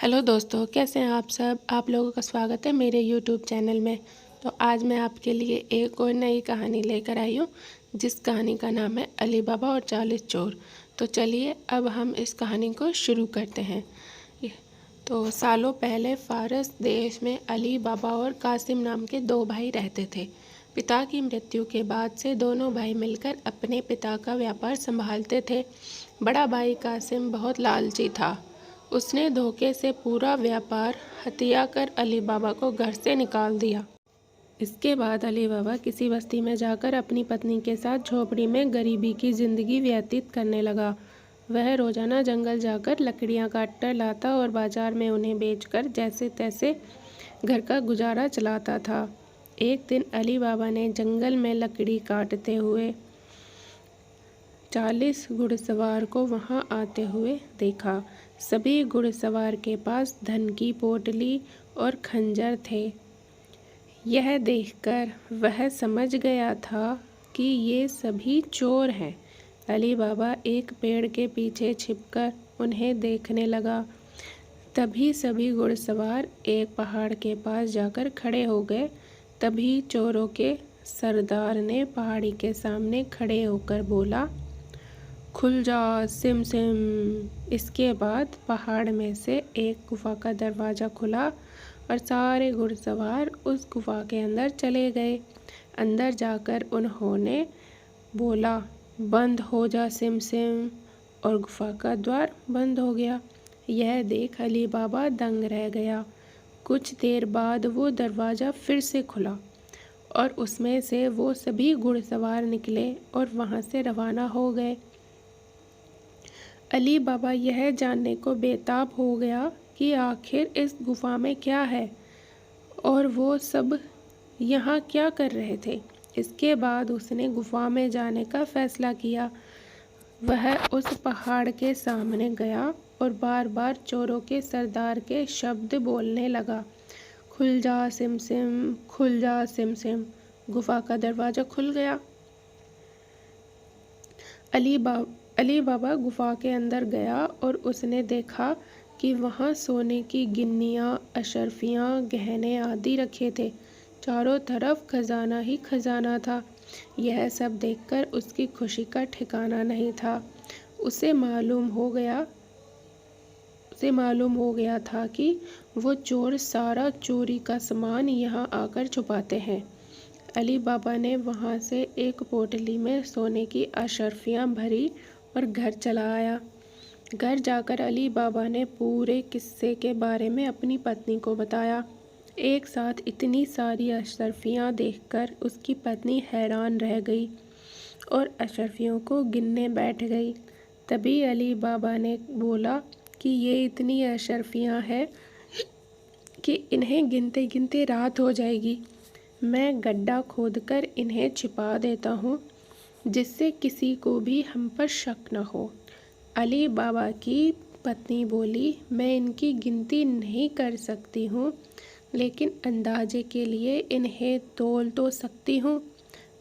Hello दोस्तों, कैसे हैं आप सब। आप लोगों का स्वागत है मेरे यूट्यूब चैनल में। तो आज मैं आपके लिए एक और नई कहानी लेकर आई हूँ, जिस कहानी का नाम है अली बाबा और 40 चोर। तो चलिए अब हम इस कहानी को शुरू करते हैं। तो सालों पहले फारस देश में अली बाबा और कासिम नाम के दो भाई रहते थे। पिता की मृत्यु के बाद से दोनों भाई मिलकर अपने पिता का व्यापार संभालते थे। बड़ा भाई कासिम बहुत लालची था। उसने धोखे से पूरा व्यापार हथिया कर अली बाबा को घर से निकाल दिया। इसके बाद अली बाबा किसी बस्ती में जाकर अपनी पत्नी के साथ झोपड़ी में गरीबी की जिंदगी व्यतीत करने लगा। वह रोजाना जंगल जाकर लकड़ियां काट कर लाता और बाजार में उन्हें बेचकर जैसे तैसे घर का गुजारा चलाता था। एक दिन अली बाबा ने जंगल में लकड़ी काटते हुए 40 घुड़सवार को वहां आते हुए देखा। सभी घुड़सवार के पास धन की पोटली और खंजर थे। यह देखकर वह समझ गया था कि ये सभी चोर हैं। अली बाबा एक पेड़ के पीछे छिपकर उन्हें देखने लगा। तभी सभी घुड़सवार एक पहाड़ के पास जाकर खड़े हो गए। तभी चोरों के सरदार ने पहाड़ी के सामने खड़े होकर बोला, खुल जा सिम सिम। इसके बाद पहाड़ में से एक गुफा का दरवाज़ा खुला और सारे घुड़सवार उस गुफा के अंदर चले गए। अंदर जाकर उन्होंने बोला, बंद हो जा सिम सिम, और गुफा का द्वार बंद हो गया। यह देख अली बाबा दंग रह गया। कुछ देर बाद वो दरवाज़ा फिर से खुला और उसमें से वो सभी घुड़सवार निकले और वहाँ से रवाना हो गए। अली बाबा यह जानने को बेताब हो गया कि आखिर इस गुफा में क्या है और वो सब यहाँ क्या कर रहे थे। इसके बाद उसने गुफा में जाने का फैसला किया। वह उस पहाड़ के सामने गया और बार बार चोरों के सरदार के शब्द बोलने लगा, खुल जा सिम सिम, खुल जा सिम सिम। गुफा का दरवाज़ा खुल गया। अली बाबा गुफा के अंदर गया और उसने देखा कि वहाँ सोने की गिन्नियाँ, अशरफियाँ, गहने आदि रखे थे। चारों तरफ खजाना ही खजाना था। यह सब देखकर उसकी खुशी का ठिकाना नहीं था। उसे मालूम हो गया था कि वो चोर सारा चोरी का सामान यहाँ आकर छुपाते हैं। अली बाबा ने वहाँ से एक पोटली में सोने की अशरफियाँ भरी और घर चला आया। घर जाकर अली बाबा ने पूरे किस्से के बारे में अपनी पत्नी को बताया। एक साथ इतनी सारी अशरफियाँ देखकर उसकी पत्नी हैरान रह गई और अशरफियों को गिनने बैठ गई। तभी अली बाबा ने बोला कि ये इतनी अशरफियाँ हैं कि इन्हें गिनते गिनते रात हो जाएगी। मैं गड्ढा खोदकर इन्हें छिपा देता हूँ, जिससे किसी को भी हम पर शक न हो। अली बाबा की पत्नी बोली, मैं इनकी गिनती नहीं कर सकती हूँ, लेकिन अंदाजे के लिए इन्हें तोल तो सकती हूँ।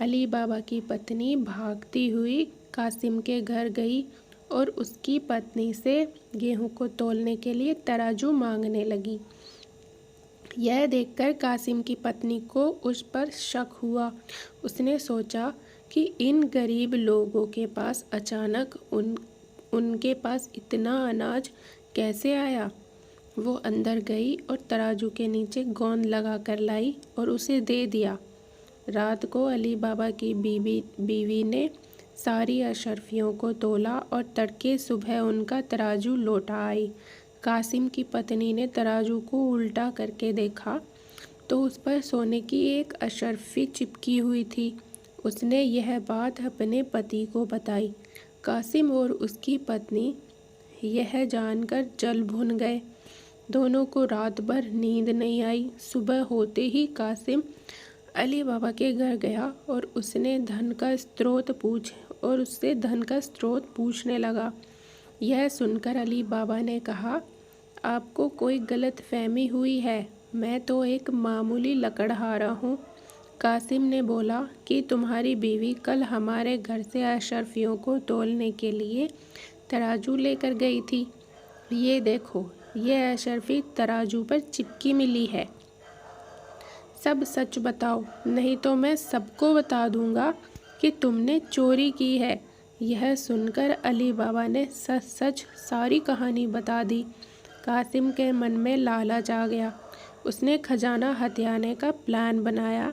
अली बाबा की पत्नी भागती हुई कासिम के घर गई और उसकी पत्नी से गेहूं को तोलने के लिए तराजू मांगने लगी। यह देखकर कासिम की पत्नी को उस पर शक हुआ। उसने सोचा कि इन गरीब लोगों के पास अचानक उनके पास इतना अनाज कैसे आया। वो अंदर गई और तराजू के नीचे गोंद लगा कर लाई और उसे दे दिया। रात को अली बाबा की बीवी ने सारी अशरफियों को तोला और तड़के सुबह उनका तराजू लौटा आई। कासिम की पत्नी ने तराजू को उल्टा करके देखा तो उस पर सोने की एक अशरफी चिपकी हुई थी। उसने यह बात अपने पति को बताई। कासिम और उसकी पत्नी यह जानकर जल भुन गए। दोनों को रात भर नींद नहीं आई। सुबह होते ही कासिम अली बाबा के घर गया और उससे धन का स्रोत पूछने लगा। यह सुनकर अली बाबा ने कहा, आपको कोई गलत फहमी हुई है, मैं तो एक मामूली लकड़हारा हूँ। कासिम ने बोला कि तुम्हारी बीवी कल हमारे घर से अशरफियों को तोलने के लिए तराजू लेकर गई थी। ये देखो, यह अशर्फी तराजू पर चिपकी मिली है। सब सच बताओ, नहीं तो मैं सबको बता दूंगा कि तुमने चोरी की है। यह सुनकर अली बाबा ने सच सच सारी कहानी बता दी। कासिम के मन में लालच आ गया। उसने खजाना हथियाने का प्लान बनाया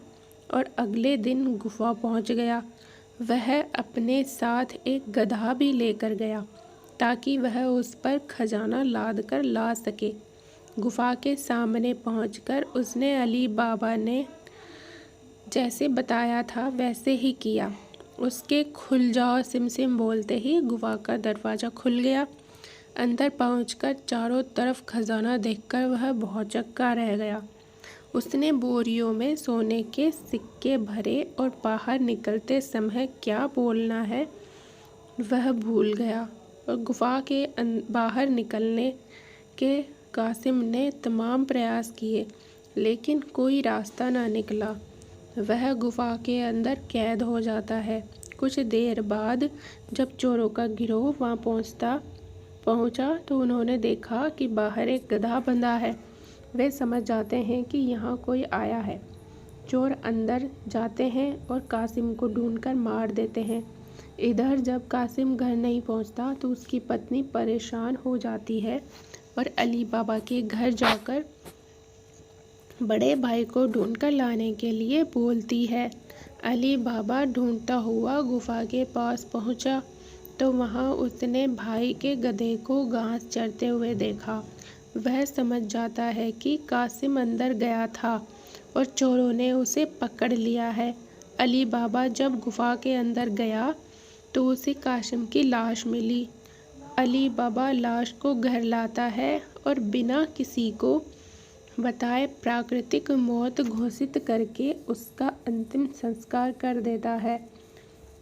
और अगले दिन गुफा पहुंच गया। वह अपने साथ एक गधा भी लेकर गया ताकि वह उस पर खजाना लाद कर ला सके। गुफा के सामने पहुंचकर उसने अली बाबा ने जैसे बताया था वैसे ही किया। उसके खुल जाओ सिमसिम बोलते ही गुफा का दरवाज़ा खुल गया। अंदर पहुंचकर चारों तरफ खजाना देखकर वह भौचक्का रह गया। उसने बोरियों में सोने के सिक्के भरे और बाहर निकलते समय क्या बोलना है वह भूल गया। और गुफा के बाहर निकलने के कासिम ने तमाम प्रयास किए, लेकिन कोई रास्ता न निकला। वह गुफा के अंदर कैद हो जाता है। कुछ देर बाद जब चोरों का गिरोह वहाँ पहुंचा तो उन्होंने देखा कि बाहर एक गधा बंधा है। वे समझ जाते हैं कि यहाँ कोई आया है। चोर अंदर जाते हैं और कासिम को ढूंढकर मार देते हैं। इधर जब कासिम घर नहीं पहुँचता तो उसकी पत्नी परेशान हो जाती है और अली बाबा के घर जाकर बड़े भाई को ढूंढकर लाने के लिए बोलती है। अली बाबा ढूंढता हुआ गुफा के पास पहुंचा तो वहां उसने भाई के गधे को घास चरते हुए देखा। वह समझ जाता है कि कासिम अंदर गया था और चोरों ने उसे पकड़ लिया है। अली बाबा जब गुफा के अंदर गया तो उसे कासिम की लाश मिली। अली बाबा लाश को घर लाता है और बिना किसी को बताए प्राकृतिक मौत घोषित करके उसका अंतिम संस्कार कर देता है।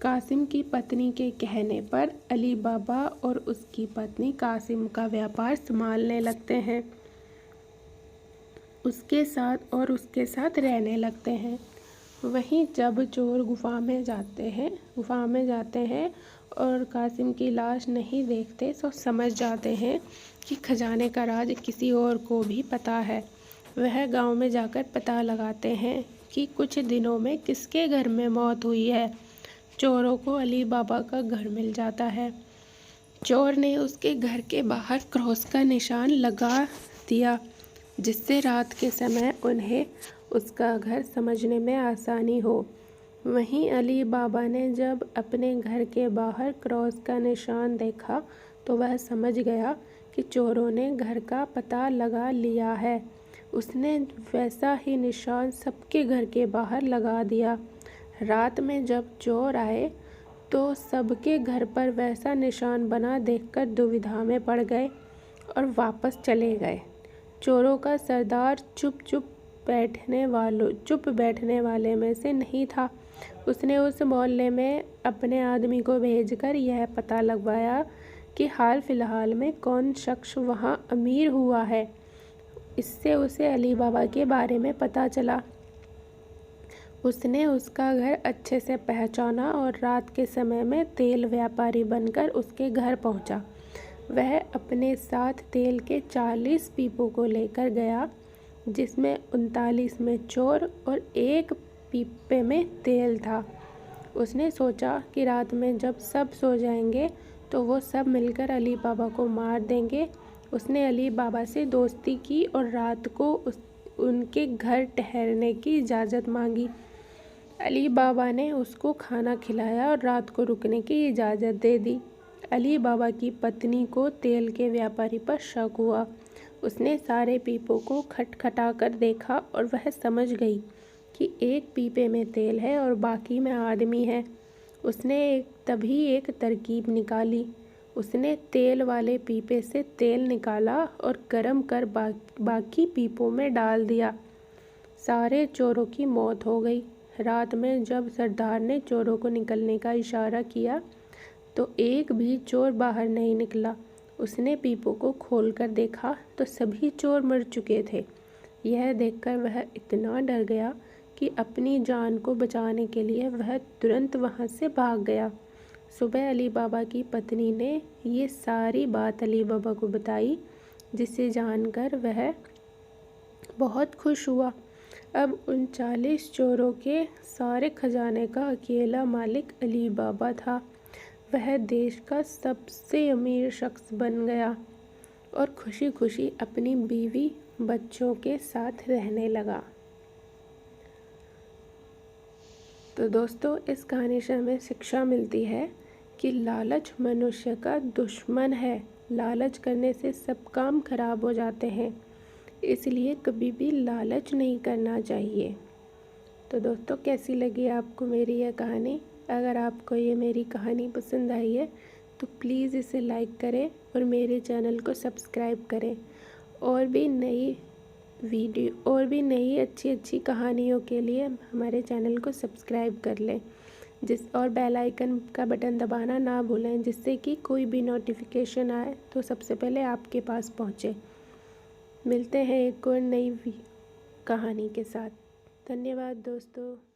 कासिम की पत्नी के कहने पर अली बाबा और उसकी पत्नी कासिम का व्यापार संभालने लगते हैं, उसके साथ रहने लगते हैं। वहीं जब चोर गुफा में जाते हैं और कासिम की लाश नहीं देखते तो समझ जाते हैं कि खजाने का राज किसी और को भी पता है। वह गांव में जाकर पता लगाते हैं कि कुछ दिनों में किसके घर में मौत हुई है। चोरों को अली बाबा का घर मिल जाता है। चोर ने उसके घर के बाहर क्रॉस का निशान लगा दिया जिससे रात के समय उन्हें उसका घर समझने में आसानी हो। वहीं अली बाबा ने जब अपने घर के बाहर क्रॉस का निशान देखा तो वह समझ गया कि चोरों ने घर का पता लगा लिया है। उसने वैसा ही निशान सबके घर के बाहर लगा दिया। रात में जब चोर आए तो सबके घर पर वैसा निशान बना देखकर दुविधा में पड़ गए और वापस चले गए। चोरों का सरदार चुप बैठने वाले में से नहीं था। उसने उस मोहल्ले में अपने आदमी को भेजकर यह पता लगवाया कि हाल फिलहाल में कौन शख्स वहाँ अमीर हुआ है। इससे उसे अली बाबा के बारे में पता चला। उसने उसका घर अच्छे से पहचाना और रात के समय में तेल व्यापारी बनकर उसके घर पहुंचा। वह अपने साथ तेल के 40 पीपों को लेकर गया जिसमें 39 में चोर और एक पीपे में तेल था। उसने सोचा कि रात में जब सब सो जाएंगे तो वो सब मिलकर अली बाबा को मार देंगे। उसने अली बाबा से दोस्ती की और रात को उनके घर ठहरने की इजाज़त मांगी। अली बाबा ने उसको खाना खिलाया और रात को रुकने की इजाज़त दे दी। अली बाबा की पत्नी को तेल के व्यापारी पर शक हुआ। उसने सारे पीपों को खटखटा कर देखा और वह समझ गई कि एक पीपे में तेल है और बाकी में आदमी है। उसने तभी एक तरकीब निकाली। उसने तेल वाले पीपे से तेल निकाला और गर्म कर बाकी पीपों में डाल दिया। सारे चोरों की मौत हो गई। रात में जब सरदार ने चोरों को निकलने का इशारा किया तो एक भी चोर बाहर नहीं निकला। उसने पीपों को खोलकर देखा तो सभी चोर मर चुके थे। यह देखकर वह इतना डर गया कि अपनी जान को बचाने के लिए वह तुरंत वहां से भाग गया। सुबह अली बाबा की पत्नी ने ये सारी बात अली बाबा को बताई। जिसे जानकर वह बहुत खुश हुआ। अब उन 40 चोरों के सारे खजाने का अकेला मालिक अली बाबा था। वह देश का सबसे अमीर शख्स बन गया और खुशी खुशी अपनी बीवी बच्चों के साथ रहने लगा। तो दोस्तों, इस कहानी से हमें शिक्षा मिलती है कि लालच मनुष्य का दुश्मन है। लालच करने से सब काम खराब हो जाते हैं, इसलिए कभी भी लालच नहीं करना चाहिए। तो दोस्तों, कैसी लगी आपको मेरी यह कहानी? अगर आपको ये मेरी कहानी पसंद आई है तो प्लीज़ इसे लाइक करें और मेरे चैनल को सब्सक्राइब करें। और भी नई अच्छी कहानियों के लिए हमारे चैनल को सब्सक्राइब कर लें और बेल आइकन का बटन दबाना ना भूलें, जिससे कि कोई भी नोटिफिकेशन आए तो सबसे पहले आपके पास पहुंचे। मिलते हैं एक और नई कहानी के साथ। धन्यवाद दोस्तों।